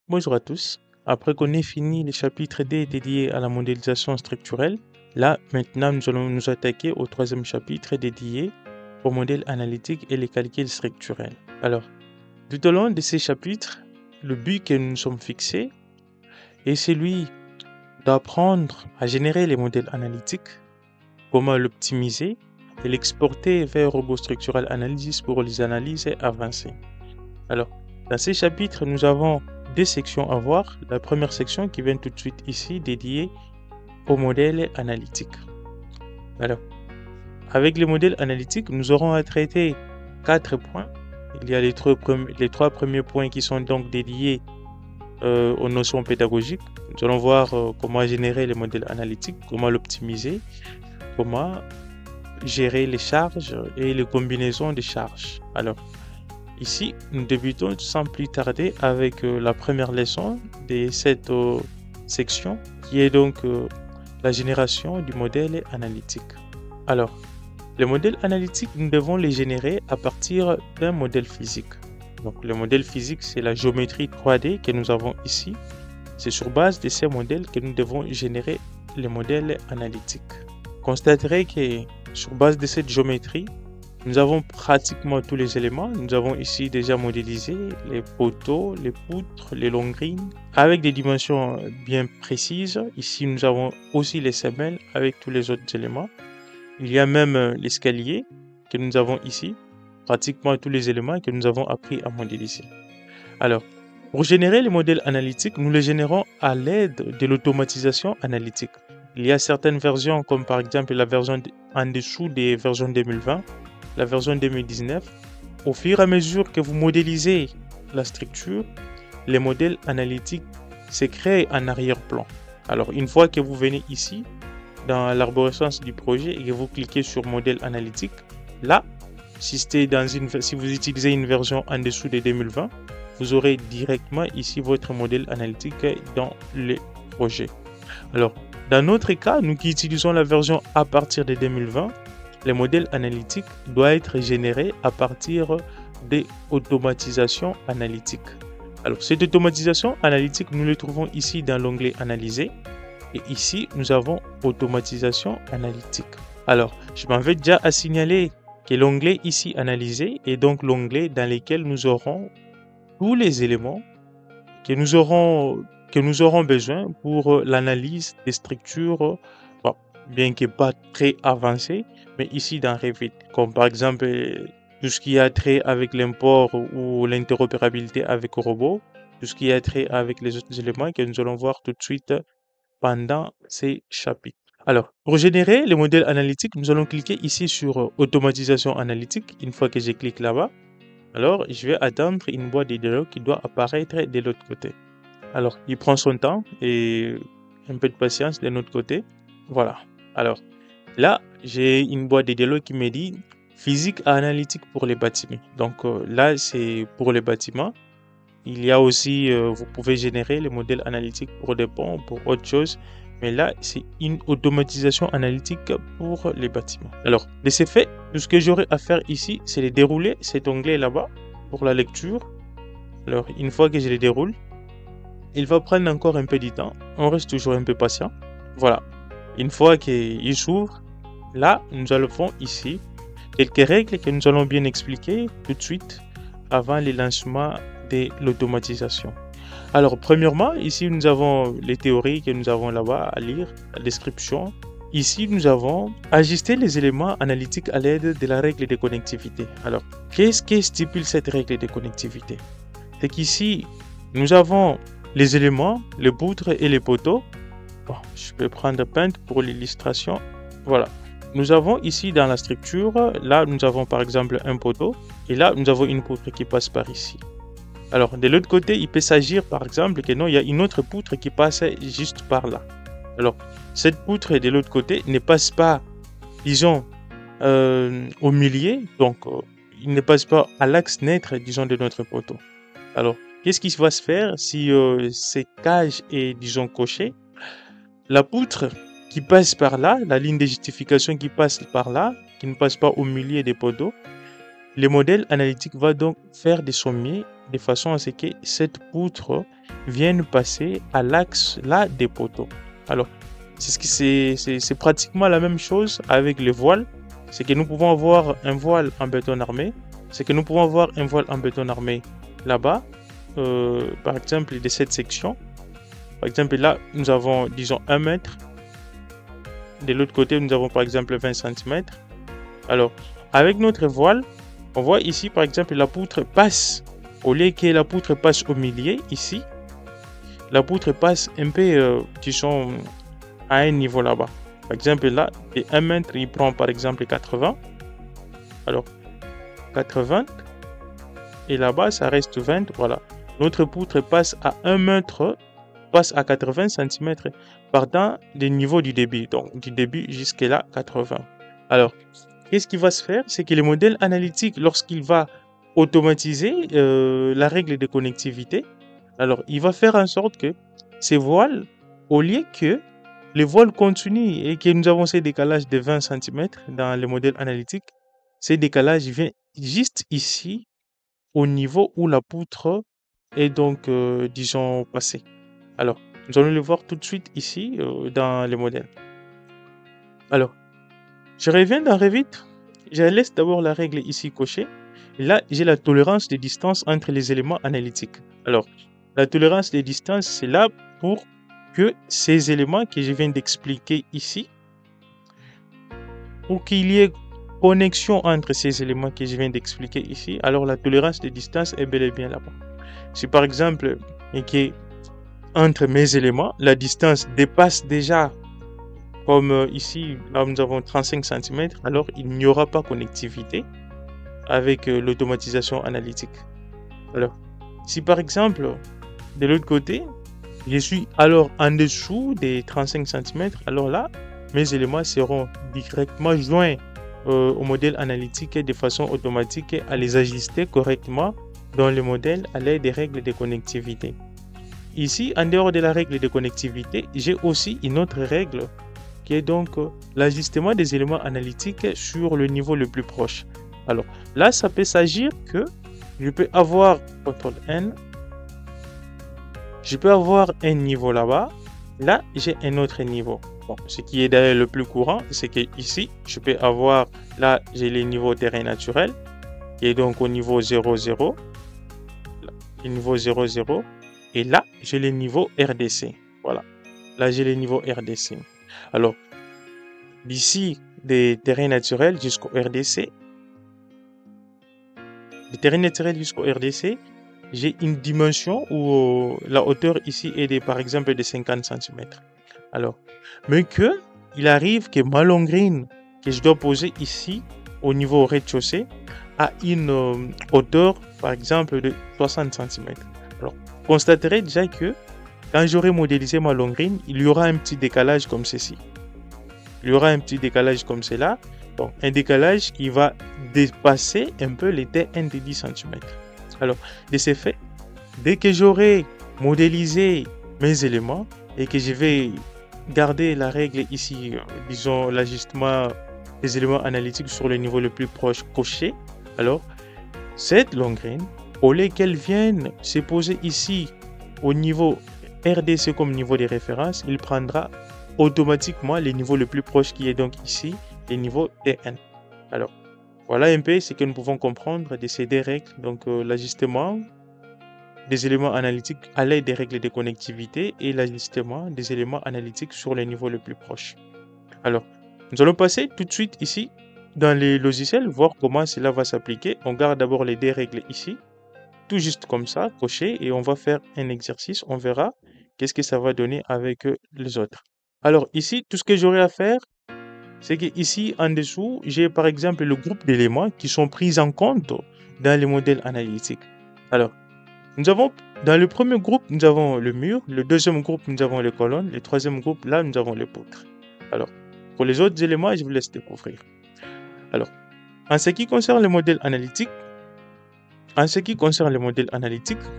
Bonjour à tous. Après qu'on ait fini les chapitres D dédiés à la modélisation structurelle, là maintenant nous allons nous attaquer au troisième chapitre dédié au modèle analytique et les calculs structurels. Alors, tout au long de ces chapitres, le but que nous nous sommes fixés est celui d'apprendre à générer les modèles analytiques, comment l'optimiser et l'exporter vers Robot Structural Analysis pour les analyses avancées. Alors, dans ces chapitres, nous avons deux sections à voir. La première section qui vient tout de suite ici, dédiée au modèle analytique. Alors, avec les modèles analytiques, nous aurons à traiter 4 points. Il y a les trois premiers points qui sont donc dédiés aux notions pédagogiques. Nous allons voir comment générer les modèles analytiques, comment l'optimiser, comment gérer les charges et les combinaisons de charges. Alors, ici, nous débutons sans plus tarder avec la première leçon de cette section qui est donc la génération du modèle analytique. Alors, les modèles analytiques, nous devons les générer à partir d'un modèle physique. Donc, le modèle physique, c'est la géométrie 3D que nous avons ici. C'est sur base de ces modèles que nous devons générer les modèles analytiques. Constaterez que sur base de cette géométrie, nous avons pratiquement tous les éléments. Nous avons ici déjà modélisé les poteaux, les poutres, les longrines avec des dimensions bien précises. Ici, nous avons aussi les semelles avec tous les autres éléments. Il y a même l'escalier que nous avons ici, pratiquement tous les éléments que nous avons appris à modéliser. Alors, pour générer les modèles analytiques, nous les générons à l'aide de l'automatisation analytique. Il y a certaines versions, comme par exemple la version en dessous des versions 2020, la version 2019. Au fur et à mesure que vous modélisez la structure, les modèles analytiques se créent en arrière-plan. Alors, une fois que vous venez ici, dans l'arborescence du projet, et que vous cliquez sur modèle analytique, là, si vous utilisez une version en dessous de 2020, vous aurez directement ici votre modèle analytique dans le projet. Alors, dans notre cas, nous qui utilisons la version à partir de 2020, les modèles analytiques doivent être générés à partir des automatisations analytiques. Alors, cette automatisation analytique, nous le trouvons ici dans l'onglet Analyser. Et ici, nous avons Automatisation analytique. Alors, je m'en vais déjà à signaler que l'onglet ici Analyser est donc l'onglet dans lequel nous aurons tous les éléments que nous aurons besoin pour l'analyse des structures, bien que pas très avancées, mais ici dans Revit, comme par exemple tout ce qui a trait avec l'import ou l'interopérabilité avec robot, tout ce qui a trait avec les autres éléments que nous allons voir tout de suite pendant ces chapitres. Alors, pour générer les modèles analytiques, nous allons cliquer ici sur Automatisation analytique. Une fois que je clique là-bas, alors je vais attendre une boîte de dialogue qui doit apparaître de l'autre côté. Alors, il prend son temps et un peu de patience de notre côté. Voilà. Alors, là, j'ai une boîte de dialogue qui me dit physique et analytique pour les bâtiments. Donc là, c'est pour les bâtiments. Il y a aussi, vous pouvez générer les modèles analytiques pour des ponts, pour autre chose. Mais là, c'est une automatisation analytique pour les bâtiments. Alors, de ce fait, tout ce que j'aurai à faire ici, c'est de dérouler cet onglet là-bas pour la lecture. Alors, une fois que je le déroule, il va prendre encore un peu de temps. On reste toujours un peu patient. Voilà. Une fois qu'il s'ouvre, là, nous allons ici quelques règles que nous allons bien expliquer tout de suite avant le lancement de l'automatisation. Alors, premièrement, ici, nous avons les théories que nous avons là-bas à lire, la description. Ici, nous avons ajusté les éléments analytiques à l'aide de la règle de connectivité. Alors, qu'est-ce que stipule cette règle de connectivité? C'est qu'ici, nous avons les éléments, les poutres et les poteaux. Bon, je peux prendre Paint pour l'illustration. Voilà. Nous avons ici dans la structure, là, nous avons par exemple un poteau. Et là, nous avons une poutre qui passe par ici. Alors, de l'autre côté, il peut s'agir par exemple que non, il y a une autre poutre qui passe juste par là. Alors, cette poutre de l'autre côté ne passe pas, disons, au milieu. Donc, il ne passe pas à l'axe net, disons, de notre poteau. Alors, qu'est-ce qui va se faire si cette cage est, disons, cochée? La poutre qui passe par là, la ligne de justification qui passe par là, qui ne passe pas au milieu des poteaux, le modèle analytique va donc faire de son mieux de façon à ce que cette poutre vienne passer à l'axe là des poteaux. Alors, c'est pratiquement la même chose avec les voiles. C'est que nous pouvons avoir un voile en béton armé. C'est que nous pouvons avoir un voile en béton armé là-bas, par exemple, de cette section. Par exemple, là, nous avons, disons, 1 mètre. De l'autre côté, nous avons, par exemple, 20 cm. Alors, avec notre voile, on voit ici, par exemple, la poutre passe. Au lieu que la poutre passe au milieu, ici, la poutre passe un peu, disons, à un niveau là-bas. Par exemple, là, de 1 mètre, il prend, par exemple, 80. Alors, 80. Et là-bas, ça reste 20. Voilà. Notre poutre passe à 1 mètre, passe à 80 cm, partant du niveau du débit. Donc, du débit jusqu'à là, 80. Alors, qu'est-ce qui va se faire? C'est que le modèle analytique, lorsqu'il va automatiser la règle de connectivité, alors il va faire en sorte que ces voiles, au lieu que les voiles continuent et que nous avons ces décalages de 20 cm dans le modèle analytique, ces décalages viennent juste ici, au niveau où la poutre est donc, disons, passée. Alors, nous allons le voir tout de suite ici dans le modèle. Alors, je reviens dans Revit. Je laisse d'abord la règle ici cochée. Et là, j'ai la tolérance de distance entre les éléments analytiques. Alors, la tolérance de distance, c'est là pour que ces éléments que je viens d'expliquer ici, pour qu'il y ait connexion entre ces éléments que je viens d'expliquer ici, alors la tolérance de distance est bel et bien là-bas. Si par exemple, que entre mes éléments, la distance dépasse déjà, comme ici, là nous avons 35 cm, alors il n'y aura pas connectivité avec l'automatisation analytique. Alors, si par exemple, de l'autre côté, je suis alors en dessous des 35 cm, alors là, mes éléments seront directement joints au modèle analytique de façon automatique à les ajuster correctement dans le modèle à l'aide des règles de connectivité. Ici, en dehors de la règle de connectivité, j'ai aussi une autre règle qui est donc l'ajustement des éléments analytiques sur le niveau le plus proche. Alors là, ça peut s'agir que je peux avoir CTRL-N, je peux avoir un niveau là-bas, là j'ai un autre niveau. Bon, ce qui est d'ailleurs le plus courant, c'est que ici, je peux avoir, là j'ai les niveaux terrain naturel, qui est donc au niveau 0, 0, le niveau 0, 0, et là j'ai les niveaux RDC. Voilà, là j'ai les niveaux RDC. Alors, d'ici des terrains naturels jusqu'au RDC, des terrains naturels jusqu'au RDC, j'ai une dimension où la hauteur ici est de, par exemple, de 50 cm. Alors, mais que il arrive que ma longrine que je dois poser ici au niveau rez-de-chaussée a une hauteur, par exemple, de 60 cm. Alors, vous constaterez déjà que quand j'aurai modélisé ma longrine, il y aura un petit décalage comme ceci. Il y aura un petit décalage comme cela. Donc, un décalage qui va dépasser un peu les T1 de 10 cm. Alors, de ce fait, dès que j'aurai modélisé mes éléments et que je vais garder la règle ici, disons l'ajustement des éléments analytiques sur le niveau le plus proche coché, alors cette longrine, au lieu qu'elle vienne se poser ici au niveau RDC comme niveau de référence, il prendra automatiquement le niveau le plus proche qui est donc ici, le niveau T1. Alors, voilà un peu ce que nous pouvons comprendre de ces deux règles, donc l'ajustement des éléments analytiques à l'aide des règles de connectivité et l'ajustement des éléments analytiques sur le niveau le plus proche. Alors, nous allons passer tout de suite ici dans les logiciels, voir comment cela va s'appliquer. On garde d'abord les deux règles ici, tout juste comme ça, coché, et on va faire un exercice. On verra qu'est-ce que ça va donner avec les autres. Alors ici, tout ce que j'aurai à faire, c'est que ici en dessous, j'ai par exemple le groupe d'éléments qui sont pris en compte dans les modèles analytiques. Alors, nous avons, dans le premier groupe, nous avons le mur, le deuxième groupe, nous avons les colonnes, le troisième groupe, là, nous avons les poutres. Alors, pour les autres éléments, je vous laisse découvrir. Alors, en ce qui concerne le modèle analytique,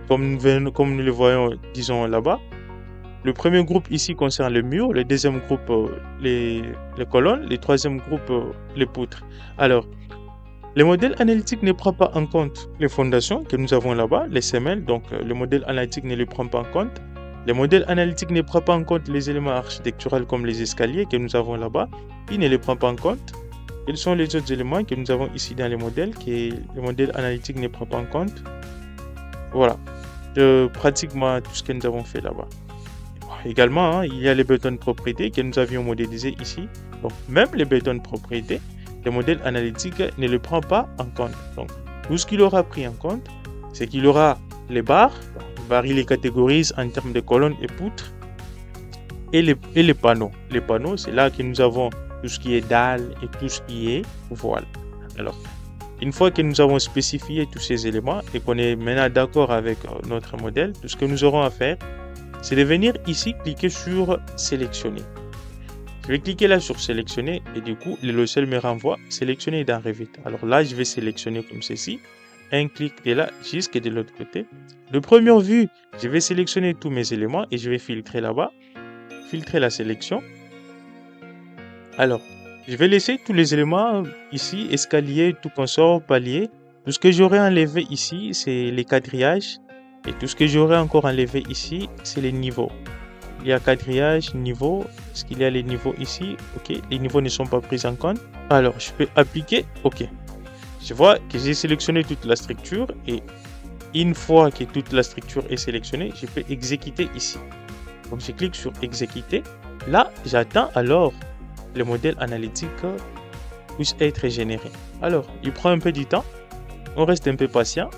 comme nous le voyons, disons là-bas, le premier groupe ici concerne le mur, le deuxième groupe les colonnes, le troisième groupe les poutres. Alors, Le modèle analytique ne prend pas en compte les fondations que nous avons là-bas, les semelles. Donc, le modèle analytique ne les prend pas en compte. Le modèle analytique ne prend pas en compte les éléments architecturaux comme les escaliers que nous avons là-bas. Il ne les prend pas en compte. Quels sont les autres éléments que nous avons ici dans les modèles que le modèle analytique ne prend pas en compte? Voilà, pratiquement tout ce que nous avons fait là-bas. Également, il y a les bétons de propriété que nous avions modélisés ici. Donc, même les bétons de propriété, le modèle analytique ne le prend pas en compte. Donc, tout ce qu'il aura pris en compte, c'est qu'il aura les barres. Les barres, il les catégorise en termes de colonnes et poutres. Et les panneaux. Les panneaux, c'est là que nous avons tout ce qui est dalle et tout ce qui est voile. Alors, une fois que nous avons spécifié tous ces éléments et qu'on est maintenant d'accord avec notre modèle, tout ce que nous aurons à faire, c'est de venir ici cliquer sur sélectionner. Je vais cliquer là sur sélectionner et du coup, le logiciel me renvoie sélectionner dans Revit. Alors là, je vais sélectionner comme ceci. Un clic de là jusqu'à de l'autre côté. De première vue, je vais sélectionner tous mes éléments et je vais filtrer là-bas. Filtrer la sélection. Alors, je vais laisser tous les éléments ici, escalier, tout consort, palier. Tout ce que j'aurais enlevé ici, c'est les quadrillages. Et tout ce que j'aurais encore enlevé ici, c'est les niveaux. Il y a quadrillage, niveau. Est-ce qu'il y a les niveaux ici? Ok, les niveaux ne sont pas pris en compte. Alors, je peux appliquer. Ok. Je vois que j'ai sélectionné toute la structure. Et une fois que toute la structure est sélectionnée, je peux exécuter ici. Donc, je clique sur exécuter. Là, j'attends alors le modèle analytique puisse être généré. Alors, il prend un peu du temps. On reste un peu patient.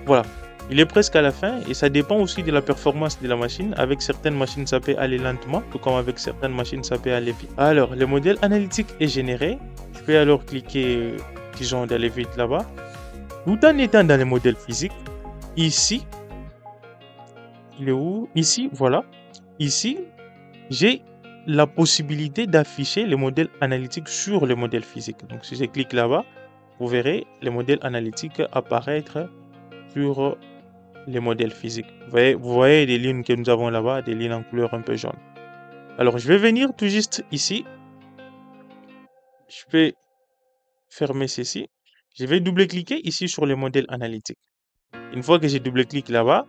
Voilà. Il est presque à la fin et ça dépend aussi de la performance de la machine. Avec certaines machines, ça peut aller lentement, tout comme avec certaines machines, ça peut aller vite. Alors, le modèle analytique est généré. Je peux alors cliquer, disons, d'aller vite là-bas. Tout en étant dans le modèle physique, ici, il est où? Ici, voilà. Ici, j'ai la possibilité d'afficher le modèle analytique sur le modèle physique. Donc, si je clique là-bas, vous verrez le modèle analytique apparaître sur les modèles physiques. Vous voyez les lignes que nous avons là-bas, des lignes en couleur un peu jaune. Alors, je vais venir tout juste ici. Je peux fermer ceci. Je vais double-cliquer ici sur le modèle analytique. Une fois que j'ai double-cliqué là-bas,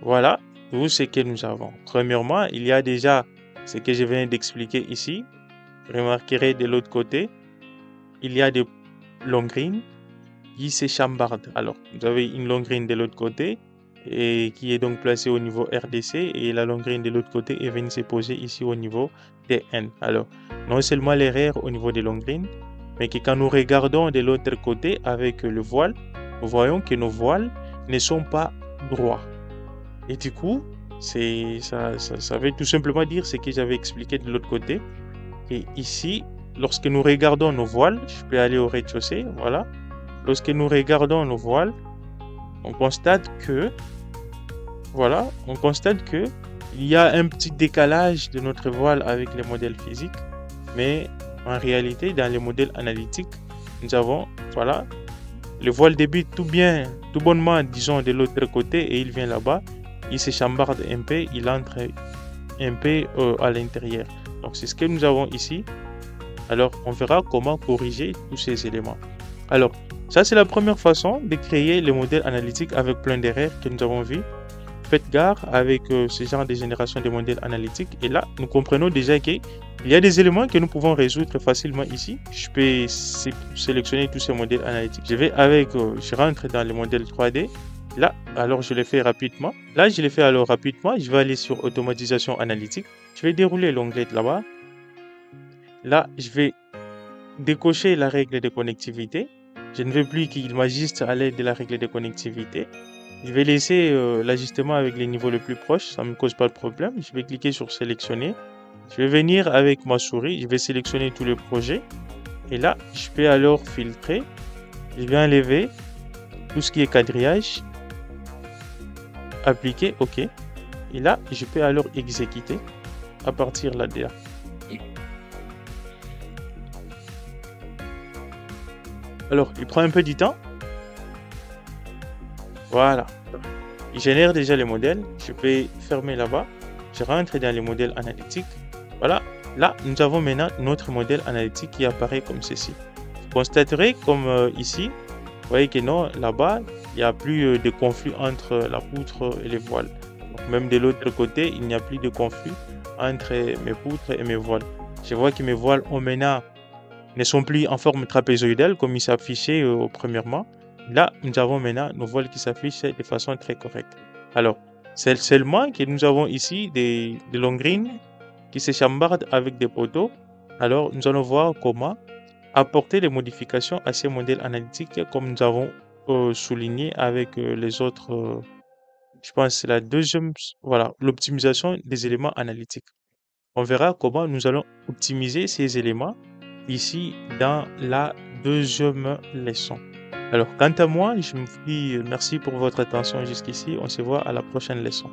voilà tout ce que nous avons. Premièrement, il y a déjà ce que je viens d'expliquer ici. Vous remarquerez de l'autre côté, il y a des longrines qui s'échambardent. Alors, vous avez une longrine de l'autre côté et qui est donc placée au niveau RDC et la longrine de l'autre côté est venue se poser ici au niveau DN. Alors, non seulement l'erreur au niveau des longrines, mais que quand nous regardons de l'autre côté avec le voile, nous voyons que nos voiles ne sont pas droits. Et du coup, ça veut tout simplement dire ce que j'avais expliqué de l'autre côté. Et ici, lorsque nous regardons nos voiles, je peux aller au rez-de-chaussée, voilà. Lorsque nous regardons nos voiles, on constate que, voilà, il y a un petit décalage de notre voile avec les modèles physiques, mais en réalité, dans les modèles analytiques, nous avons, voilà, le voile débute tout bonnement, disons, de l'autre côté et il vient là-bas, il s'échambarde un peu, il entre un peu à l'intérieur. Donc, c'est ce que nous avons ici. Alors, on verra comment corriger tous ces éléments. Alors, ça, c'est la première façon de créer le modèle analytique avec plein d'erreurs que nous avons vu. Faites gare avec ce genre de génération de modèles analytiques. Et là, nous comprenons déjà qu'il y a des éléments que nous pouvons résoudre facilement ici. Je peux sélectionner tous ces modèles analytiques. Je rentre dans le modèle 3D. Là, alors je le fais rapidement. Là, je le fais alors rapidement. Je vais aller sur automatisation analytique. Je vais dérouler l'onglet là-bas. Là, je vais décocher la règle de connectivité. Je ne veux plus qu'il m'ajuste à l'aide de la règle de connectivité. Je vais laisser l'ajustement avec les niveaux les plus proches. Ça ne me cause pas de problème. Je vais cliquer sur sélectionner. Je vais venir avec ma souris. Je vais sélectionner tous les projets. Et là, je peux alors filtrer. Je vais enlever tout ce qui est quadrillage. Appliquer, OK. Et là, je peux alors exécuter à partir là de là. Alors, il prend un peu du temps. Voilà. Il génère déjà les modèles. Je peux fermer là-bas. Je rentre dans les modèles analytiques. Voilà. Là, nous avons maintenant notre modèle analytique qui apparaît comme ceci. constaterez comme ici, vous voyez que non, là-bas, il n'y a plus de conflit entre la poutre et les voiles. Donc, même de l'autre côté, il n'y a plus de conflit entre mes poutres et mes voiles. Je vois que mes voiles ont maintenant ne sont plus en forme trapézoïdale comme il s'affichait premièrement. Là, nous avons maintenant nos voiles qui s'affichent de façon très correcte. Alors, c'est seulement que nous avons ici des longrines qui se chambardent avec des poteaux. Alors, nous allons voir comment apporter des modifications à ces modèles analytiques comme nous avons souligné avec les autres. Je pense que c'est la deuxième, voilà, l'optimisation des éléments analytiques. On verra comment nous allons optimiser ces éléments ici dans la deuxième leçon. Alors, quant à moi, je me dis merci pour votre attention jusqu'ici. On se voit à la prochaine leçon.